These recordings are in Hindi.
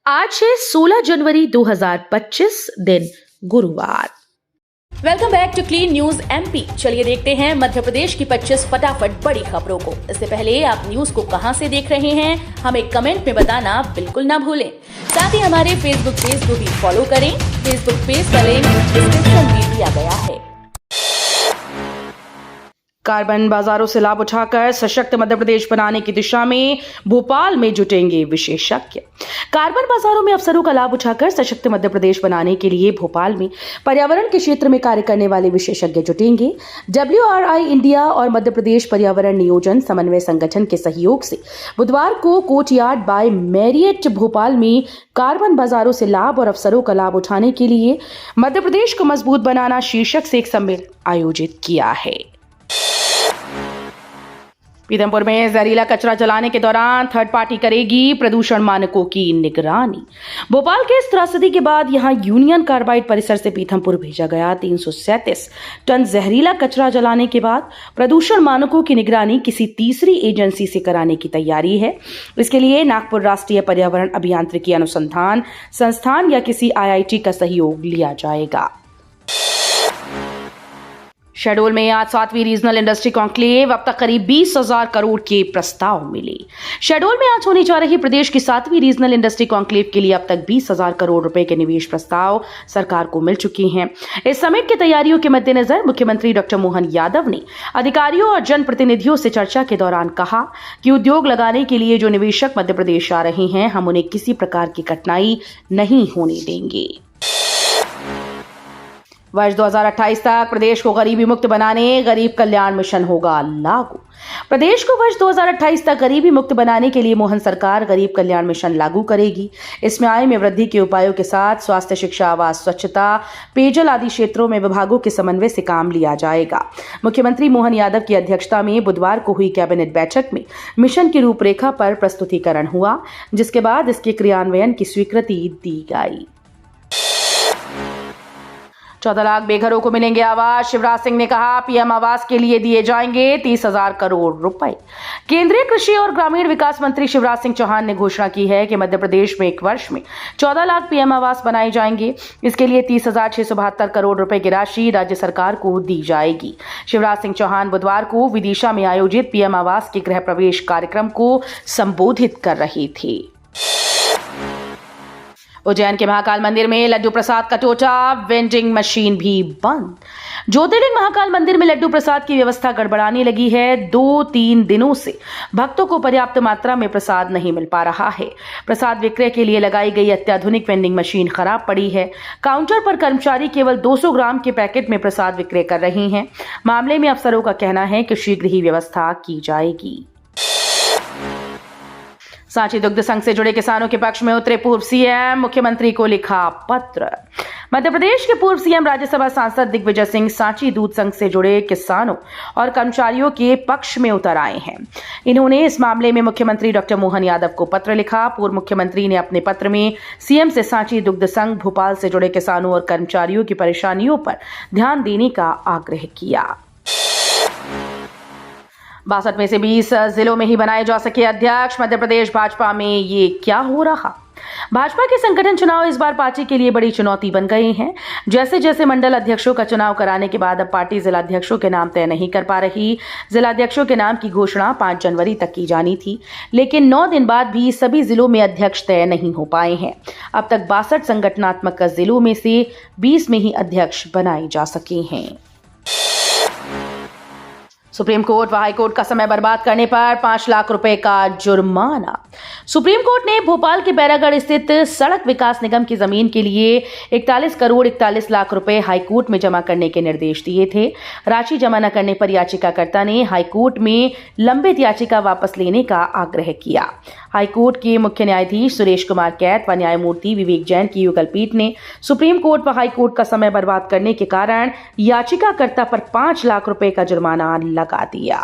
आज है 16 जनवरी 2025 दिन गुरुवार। Welcome back to clean news MP. चलिए देखते हैं मध्य प्रदेश की 25 फटाफट बड़ी खबरों को। इससे पहले आप न्यूज को कहां से देख रहे हैं हमें कमेंट में बताना बिल्कुल ना भूलें। साथ ही हमारे फेसबुक पेज को भी फॉलो करें। फेसबुक पेज का लिंक डिस्क्रिप्शन में दिया गया है। कार्बन बाजारों से लाभ उठाकर सशक्त मध्य प्रदेश बनाने की दिशा में भोपाल में जुटेंगे विशेषज्ञ। कार्बन बाजारों में अवसरों का लाभ उठाकर सशक्त मध्य प्रदेश बनाने के लिए भोपाल में पर्यावरण के क्षेत्र में कार्य करने वाले विशेषज्ञ जुटेंगे। WRI इंडिया और मध्य प्रदेश पर्यावरण नियोजन समन्वय संगठन के सहयोग से बुधवार को कोर्टयार्ड बाय मैरियट भोपाल में कार्बन बाजारों से लाभ और अवसरों का लाभ उठाने के लिए मध्य प्रदेश को मजबूत बनाना शीर्षक से एक सम्मेलन आयोजित किया है। पीथमपुर में जहरीला कचरा जलाने के दौरान थर्ड पार्टी करेगी प्रदूषण मानकों की निगरानी। भोपाल के इस त्रासदी के बाद यहां यूनियन कार्बाइड परिसर से पीथमपुर भेजा गया 337 टन जहरीला कचरा जलाने के बाद प्रदूषण मानकों की निगरानी किसी तीसरी एजेंसी से कराने की तैयारी है। इसके लिए नागपुर राष्ट्रीय पर्यावरण अभियांत्रिकी अनुसंधान संस्थान या किसी IIT का सहयोग लिया जाएगा। शहडोल में आज 7वीं रीजनल इंडस्ट्री कॉन्क्लेव, अब तक करीब 20,000 करोड़ के प्रस्ताव मिले। शहडोल में आज होने जा रही प्रदेश की 7वीं रीजनल इंडस्ट्री कॉन्क्लेव के लिए अब तक 20,000 करोड़ रुपए के निवेश प्रस्ताव सरकार को मिल चुके हैं। इस समिट की तैयारियों के मद्देनजर मुख्यमंत्री डॉक्टर मोहन यादव ने अधिकारियों और जनप्रतिनिधियों से चर्चा के दौरान कहा कि उद्योग लगाने के लिए जो निवेशक मध्य प्रदेश आ रहे हैं, हम उन्हें किसी प्रकार की कठिनाई नहीं होने देंगे। वर्ष 2028 तक प्रदेश को गरीबी मुक्त बनाने गरीब कल्याण मिशन होगा लागू। प्रदेश को वर्ष 2028 तक गरीबी मुक्त बनाने के लिए मोहन सरकार गरीब कल्याण मिशन लागू करेगी। इसमें आय में वृद्धि के उपायों के साथ स्वास्थ्य, शिक्षा, आवास, स्वच्छता, पेयजल आदि क्षेत्रों में विभागों के समन्वय से काम लिया जाएगा। मुख्यमंत्री मोहन यादव की अध्यक्षता में बुधवार को हुई कैबिनेट बैठक में मिशन की रूपरेखा पर प्रस्तुतिकरण हुआ, जिसके बाद इसके क्रियान्वयन की स्वीकृति दी गई। 14 लाख बेघरों को मिलेंगे आवास। शिवराज सिंह ने कहा, PM आवास के लिए दिए जाएंगे 30,000 करोड़ रुपए। केंद्रीय कृषि और ग्रामीण विकास मंत्री शिवराज सिंह चौहान ने घोषणा की है कि मध्य प्रदेश में एक वर्ष में 14 लाख PM आवास बनाए जाएंगे। इसके लिए 30,672 करोड़ रुपए की राशि राज्य सरकार को दी जाएगी। शिवराज सिंह चौहान बुधवार को विदिशा में आयोजित PM आवास के गृह प्रवेश कार्यक्रम को संबोधित कर रहे थे। उज्जैन के महाकाल मंदिर में लड्डू प्रसाद का टोटा, वेंडिंग मशीन भी बंद। ज्योतिर्लिंग महाकाल मंदिर में लड्डू प्रसाद की व्यवस्था गड़बड़ाने लगी है। 2-3 दिनों से भक्तों को पर्याप्त मात्रा में प्रसाद नहीं मिल पा रहा है। प्रसाद विक्रय के लिए लगाई गई अत्याधुनिक वेंडिंग मशीन खराब पड़ी है। काउंटर पर कर्मचारी केवल 200 ग्राम के पैकेट में प्रसाद विक्रय कर रहे हैं। मामले में अफसरों का कहना है कि शीघ्र ही व्यवस्था की जाएगी। सांची दुग्ध संघ से जुड़े किसानों के पक्ष में उतरे पूर्व CM, मुख्यमंत्री को लिखा पत्र। मध्य प्रदेश के पूर्व CM राज्यसभा सांसद दिग्विजय सिंह सांची दूध संघ से जुड़े किसानों और कर्मचारियों के पक्ष में उतर आए हैं। इन्होंने इस मामले में मुख्यमंत्री डॉक्टर मोहन यादव को पत्र लिखा। पूर्व मुख्यमंत्री ने अपने पत्र में CM से सांची दुग्ध संघ भोपाल से जुड़े किसानों और कर्मचारियों की परेशानियों पर ध्यान देने का आग्रह किया। 62 में से 20 जिलों में ही बनाए जा सके अध्यक्ष। मध्य प्रदेश भाजपा में ये क्या हो रहा? भाजपा के संगठन चुनाव इस बार पार्टी के लिए बड़ी चुनौती बन गए हैं। जैसे जैसे मंडल अध्यक्षों का चुनाव कराने के बाद अब पार्टी जिलाध्यक्षों के नाम तय नहीं कर पा रही। जिलाध्यक्षों के नाम की घोषणा 5 जनवरी तक की जानी थी, लेकिन 9 दिन बाद भी सभी जिलों में अध्यक्ष तय नहीं हो पाए हैं। अब तक 62 संगठनात्मक जिलों में से 20 में ही अध्यक्ष बनाए जा सके हैं। सुप्रीम कोर्ट व हाईकोर्ट का समय बर्बाद करने पर 5 लाख रुपए का जुर्माना। सुप्रीम कोर्ट ने भोपाल के बैरागढ़ स्थित सड़क विकास निगम की जमीन के लिए 41 करोड़ 41 लाख रुपए हाईकोर्ट में जमा करने के निर्देश दिए थे। राशि जमा न करने पर याचिकाकर्ता ने हाईकोर्ट में लंबित याचिका वापस लेने का आग्रह किया। हाईकोर्ट के मुख्य न्यायाधीश सुरेश कुमार कैत व न्यायमूर्ति विवेक जैन की युगल पीठ ने सुप्रीम कोर्ट व हाईकोर्ट का समय बर्बाद करने के कारण याचिकाकर्ता पर 5 लाख रुपए का जुर्माना लगा दिया।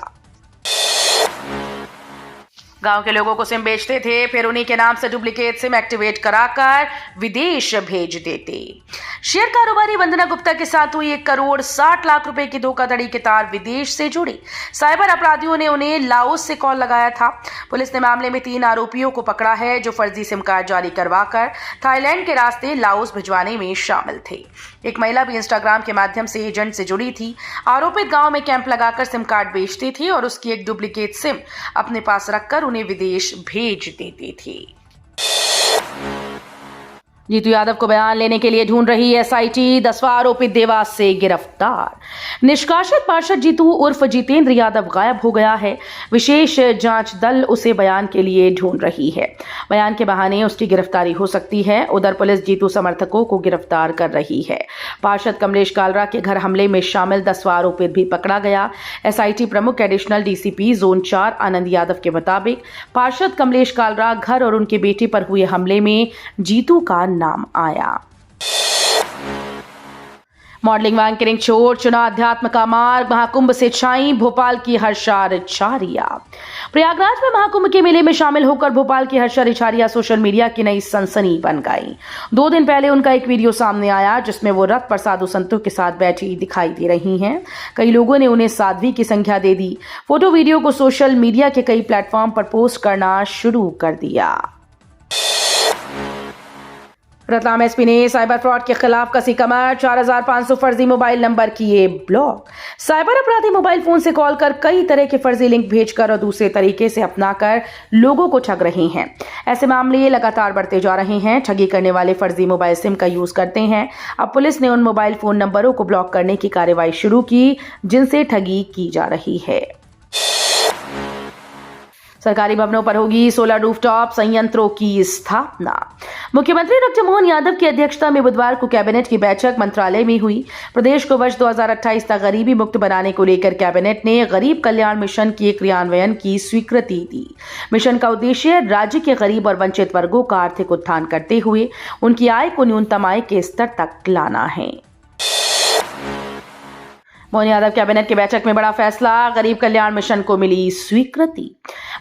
गांव के लोगों को सिम बेचते थे, फिर उन्हीं के नाम से डुप्लीकेट सिम एक्टिवेट कराकर विदेश भेज देते। शेयर कारोबारी वंदना गुप्ता के साथ हुई 1,60,00,000 रुपए की धोखाधड़ी के तार विदेश से जुड़ी। साइबर अपराधियों ने उन्हें लाओस से कॉल लगाया था। पुलिस ने मामले में 3 आरोपियों को पकड़ा है, जो फर्जी सिम कार्ड जारी करवाकर थाईलैंड के रास्ते लाओस भिजवाने में शामिल थे। एक महिला भी इंस्टाग्राम के माध्यम से एजेंट से जुड़ी थी। आरोपित गांव में कैंप लगाकर सिम कार्ड बेचते थे और उसकी एक डुप्लीकेट सिम अपने पास रखकर उन्हें विदेश भेज देते थे। जीतू यादव को बयान लेने के लिए ढूंढ रही एसआईटी, 10वां आरोपित देवास से गिरफ्तार। निष्कासित पार्षद जीतू उर्फ जितेंद्र यादव गायब हो गया है। विशेष जांच दल उसे बयान के लिए ढूंढ रही है। बयान के बहाने उसकी गिरफ्तारी हो सकती है। उधर पुलिस जीतू समर्थकों को गिरफ्तार कर रही है। पार्षद कमलेश कालरा के घर हमले में शामिल 10वां आरोपित भी पकड़ा गया। एसआईटी प्रमुख additional DCP zone 4 Anand Yadav के मुताबिक पार्षद कमलेश कालरा घर और उनके बेटे पर हुए हमले में जीतू का नाम आया। मॉडलिंग व एंकरिंग छोड़ चुना अध्यात्म का मार्ग, महाकुंभ से छाई भोपाल की हर्षा रिछारिया। प्रयागराज में महाकुंभ के मेले में शामिल होकर भोपाल की हर्षा रिछारिया सोशल मीडिया की नई सनसनी बन गई। 2 दिन पहले उनका एक वीडियो सामने आया, जिसमें वो रथ पर साधु संतों के साथ बैठी दिखाई दे रही हैं। कई लोगों ने उन्हें साध्वी की संज्ञा दे दी। फोटो वीडियो को सोशल मीडिया के कई प्लेटफॉर्म पर पोस्ट करना शुरू कर दिया। रतलाम एसपी ने साइबर फ्रॉड के खिलाफ कसी कमर, 4,500 फर्जी मोबाइल नंबर किए ब्लॉक। साइबर अपराधी मोबाइल फोन से कॉल कर कई तरह के फर्जी लिंक भेजकर और दूसरे तरीके से अपनाकर लोगों को ठग रहे हैं। ऐसे मामले लगातार बढ़ते जा रहे हैं। ठगी करने वाले फर्जी मोबाइल सिम का यूज करते हैं। अब पुलिस ने उन मोबाइल फोन नंबरों को ब्लॉक करने की कार्रवाई शुरू की, जिनसे ठगी की जा रही है। सरकारी भवनों पर होगी सोलर रूफटॉप संयंत्रों की स्थापना। मुख्यमंत्री डॉक्टर मोहन यादव की अध्यक्षता में बुधवार को कैबिनेट की बैठक मंत्रालय में हुई। प्रदेश को वर्ष 2028 तक गरीबी मुक्त बनाने को लेकर कैबिनेट ने गरीब कल्याण मिशन के क्रियान्वयन की स्वीकृति दी। मिशन का उद्देश्य राज्य के गरीब और वंचित वर्गों का आर्थिक उत्थान करते हुए उनकी आय को न्यूनतम आय के स्तर तक लाना है। मोहन यादव कैबिनेट की बैठक में बड़ा फैसला, गरीब कल्याण मिशन को मिली स्वीकृति।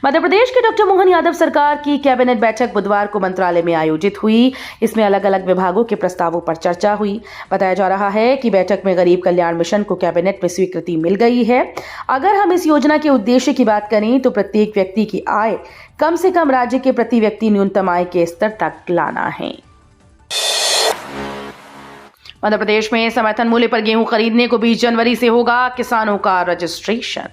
मध्य प्रदेश के डॉक्टर मोहन यादव सरकार की कैबिनेट बैठक बुधवार को मंत्रालय में आयोजित हुई। इसमें अलग अलग विभागों के प्रस्तावों पर चर्चा हुई। बताया जा रहा है कि बैठक में गरीब कल्याण मिशन को कैबिनेट में स्वीकृति मिल गई है। अगर हम इस योजना के उद्देश्य की बात करें तो प्रत्येक व्यक्ति की आय कम से कम राज्य के प्रति व्यक्ति न्यूनतम आय के स्तर तक लाना है। मध्य प्रदेश में समर्थन मूल्य पर गेहूं खरीदने को 20 जनवरी से होगा किसानों का रजिस्ट्रेशन।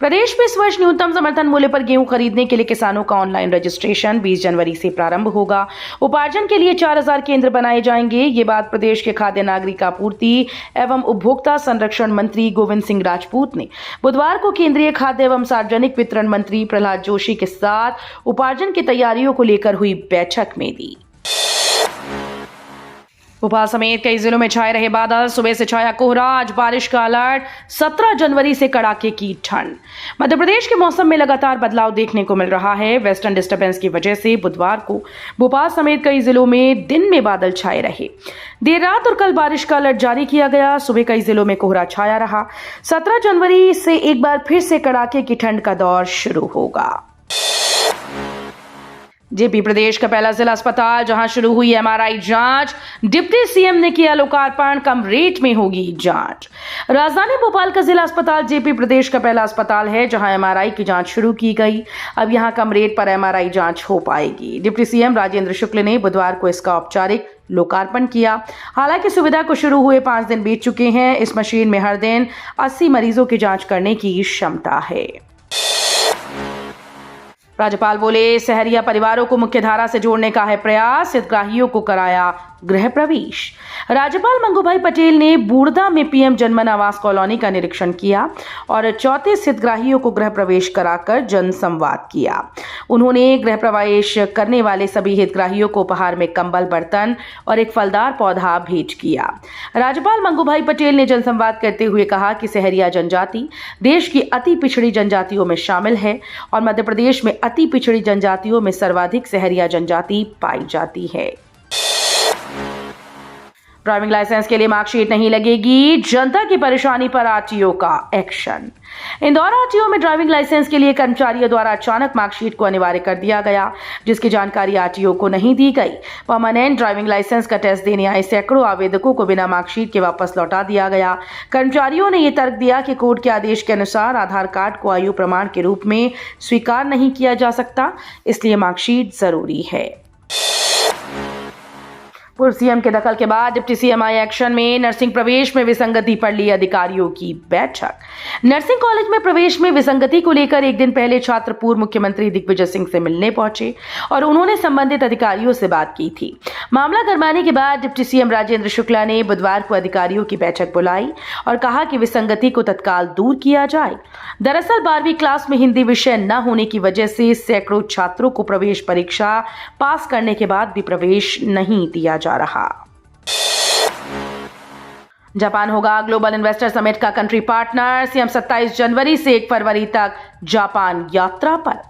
प्रदेश में इस वर्ष न्यूनतम समर्थन मूल्य पर गेहूं खरीदने के लिए किसानों का ऑनलाइन रजिस्ट्रेशन 20 जनवरी से प्रारंभ होगा। उपार्जन के लिए 4,000 केंद्र बनाए जाएंगे। ये बात प्रदेश के खाद्य नागरिक आपूर्ति एवं उपभोक्ता संरक्षण मंत्री गोविंद सिंह राजपूत ने बुधवार को केंद्रीय खाद्य एवं सार्वजनिक वितरण मंत्री प्रहलाद जोशी के साथ उपार्जन की तैयारियों को लेकर हुई बैठक में दी। भोपाल समेत कई जिलों में छाए रहे बादल, सुबह से छाया कोहरा, आज बारिश का अलर्ट। 17 जनवरी से कड़ाके की ठंड। मध्य प्रदेश के मौसम में लगातार बदलाव देखने को मिल रहा है। वेस्टर्न डिस्टर्बेंस की वजह से बुधवार को भोपाल समेत कई जिलों में दिन में बादल छाए रहे। देर रात और कल बारिश का अलर्ट जारी किया गया। सुबह कई जिलों में कोहरा छाया रहा। 17 जनवरी से एक बार फिर से कड़ाके की ठंड का दौर शुरू होगा। जेपी प्रदेश का पहला जिला अस्पताल, जहां शुरू हुई एमआरआई जांच। डिप्टी सीएम ने किया लोकार्पण, कम रेट में होगी जांच। राजधानी भोपाल का जिला अस्पताल जेपी प्रदेश का पहला अस्पताल है, जहां एमआरआई की जांच शुरू की गई। अब यहां कम रेट पर एमआरआई जांच हो पाएगी। डिप्टी सीएम राजेंद्र शुक्ल ने बुधवार को इसका औपचारिक लोकार्पण किया। हालांकि सुविधा को शुरू हुए 5 दिन बीत चुके हैं। इस मशीन में हर दिन 80 मरीजों की जांच करने की क्षमता है। राज्यपाल बोले, सहरिया परिवारों को मुख्यधारा से जोड़ने का है प्रयास, हितग्राहियों को कराया गृह प्रवेश। राज्यपाल मंगूभाई पटेल ने बूड़दा में पीएम जनमन आवास कॉलोनी का निरीक्षण किया और 34 हितग्राहियों को गृह प्रवेश कराकर जन संवाद किया। उन्होंने गृह प्रवेश करने वाले सभी हितग्राहियों को उपहार में कंबल, बर्तन और एक फलदार पौधा भेंट किया। राज्यपाल मंगूभाई पटेल ने जनसंवाद करते हुए कहा कि सहरिया जनजाति देश की अति पिछड़ी जनजातियों में शामिल है और मध्य प्रदेश में अति पिछड़ी जनजातियों में सर्वाधिक सहरिया जनजाति पाई जाती है। ड्राइविंग लाइसेंस के लिए मार्कशीट नहीं लगेगी, जनता की परेशानी पर आरटीओ का एक्शन। इंदौर आरटीओ में ड्राइविंग लाइसेंस के लिए कर्मचारियों द्वारा अचानक मार्कशीट को अनिवार्य कर दिया गया, जिसकी जानकारी आरटीओ को नहीं दी गई। परमानेंट ड्राइविंग लाइसेंस का टेस्ट देने आए सैकड़ों आवेदकों को बिना मार्कशीट के वापस लौटा दिया गया। कर्मचारियों ने यह तर्क दिया कि कोर्ट के आदेश के अनुसार आधार कार्ड को आयु प्रमाण के रूप में स्वीकार नहीं किया जा सकता, इसलिए मार्कशीट जरूरी है। पूर्व सीएम के दखल के बाद डिप्टी सीएम आए एक्शन में। नर्सिंग प्रवेश में विसंगति पर ली अधिकारियों की बैठक। नर्सिंग कॉलेज में प्रवेश में विसंगति को लेकर एक दिन पहले छात्र पूर्व मुख्यमंत्री दिग्विजय सिंह से मिलने पहुंचे और उन्होंने संबंधित अधिकारियों से बात की थी। मामला गरमाने के बाद डिप्टी सीएम राजेंद्र शुक्ला ने बुधवार को अधिकारियों की बैठक बुलाई और कहा कि विसंगति को तत्काल दूर किया जाए। दरअसल 12वीं क्लास में हिंदी विषय न होने की वजह से सैकड़ों छात्रों को प्रवेश परीक्षा पास करने के बाद भी प्रवेश नहीं दिया जा रहा। जापान होगा ग्लोबल इन्वेस्टर समिट का कंट्री पार्टनर। सीएम 27 जनवरी से 1 फरवरी तक जापान यात्रा पर।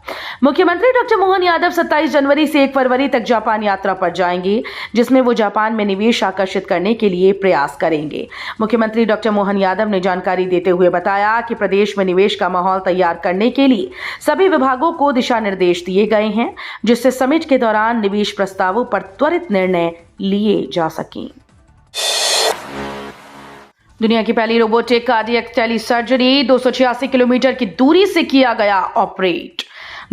मुख्यमंत्री डॉक्टर मोहन यादव 27 जनवरी से 1 फरवरी तक जापान यात्रा पर जाएंगे, जिसमें वो जापान में निवेश आकर्षित करने के लिए प्रयास करेंगे। मुख्यमंत्री डॉक्टर मोहन यादव ने जानकारी देते हुए बताया कि प्रदेश में निवेश का माहौल तैयार करने के लिए सभी विभागों को दिशा निर्देश दिए गए हैं, जिससे समिट के दौरान निवेश प्रस्तावों पर त्वरित निर्णय लिए जा सकें। दुनिया की पहली robotic cardiac telesurgery 286 kilometre की दूरी से किया गया ऑपरेट।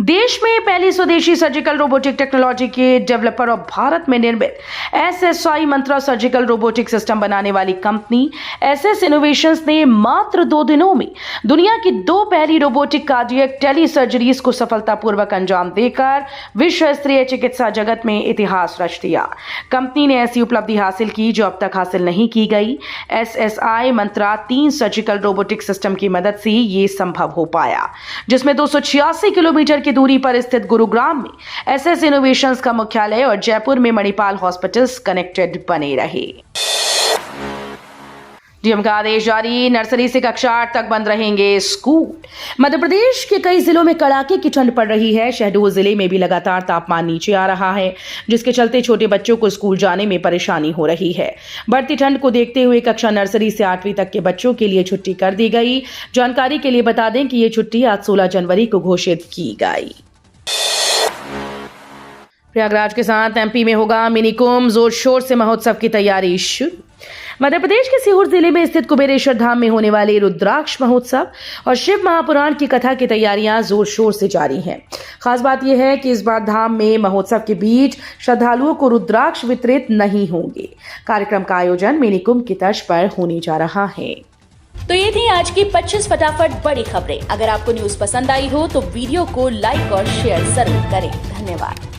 देश में पहली स्वदेशी सर्जिकल रोबोटिक टेक्नोलॉजी के डेवलपर और भारत में निर्मित SSI मंत्रा सर्जिकल रोबोटिक सिस्टम बनाने वाली कंपनी SS इनोवेशंस ने मात्र 2 दिनों में दुनिया की 2 पहली रोबोटिक कार्डियक टेली सर्जरीज को सफलतापूर्वक अंजाम देकर विश्व स्तरीय चिकित्सा जगत में इतिहास रच दिया। कंपनी ने ऐसी उपलब्धि हासिल की जो अब तक हासिल नहीं की गई। SSI मंत्रा 3 सर्जिकल रोबोटिक सिस्टम की मदद से ये संभव हो पाया, जिसमें 286 किलोमीटर की दूरी पर स्थित गुरुग्राम में SS इनोवेशंस का मुख्यालय और जयपुर में मणिपाल हॉस्पिटल्स कनेक्टेड बने रहे। डीएम का आदेश जारी। नर्सरी से कक्षा 8 तक बंद रहेंगे स्कूल। मध्य प्रदेश के कई जिलों में कड़ाके की ठंड पड़ रही है। शहडोल जिले में भी लगातार तापमान नीचे आ रहा है, जिसके चलते छोटे बच्चों को स्कूल जाने में परेशानी हो रही है। बढ़ती ठंड को देखते हुए कक्षा नर्सरी से 8वीं तक के बच्चों के लिए छुट्टी कर दी गई। जानकारी के लिए बता दें कि ये छुट्टी आज 16 जनवरी को घोषित की गई। प्रयागराज के साथ एमपी में होगा मिनी कुंभ। जोर शोर से महोत्सव की तैयारी शुरू। मध्य प्रदेश के सीहोर जिले में स्थित कुबेरेश्वर धाम में होने वाले रुद्राक्ष महोत्सव और शिव महापुराण की कथा की तैयारियां जोर शोर से जारी हैं। खास बात यह है कि इस बार धाम में महोत्सव के बीच श्रद्धालुओं को रुद्राक्ष वितरित नहीं होंगे। कार्यक्रम का आयोजन मिनी कुंभ की तर्ज पर होने जा रहा है। तो ये थी आज की 25 फटाफट बड़ी खबरें। अगर आपको न्यूज पसंद आई हो तो वीडियो को लाइक और शेयर जरूर करें। धन्यवाद।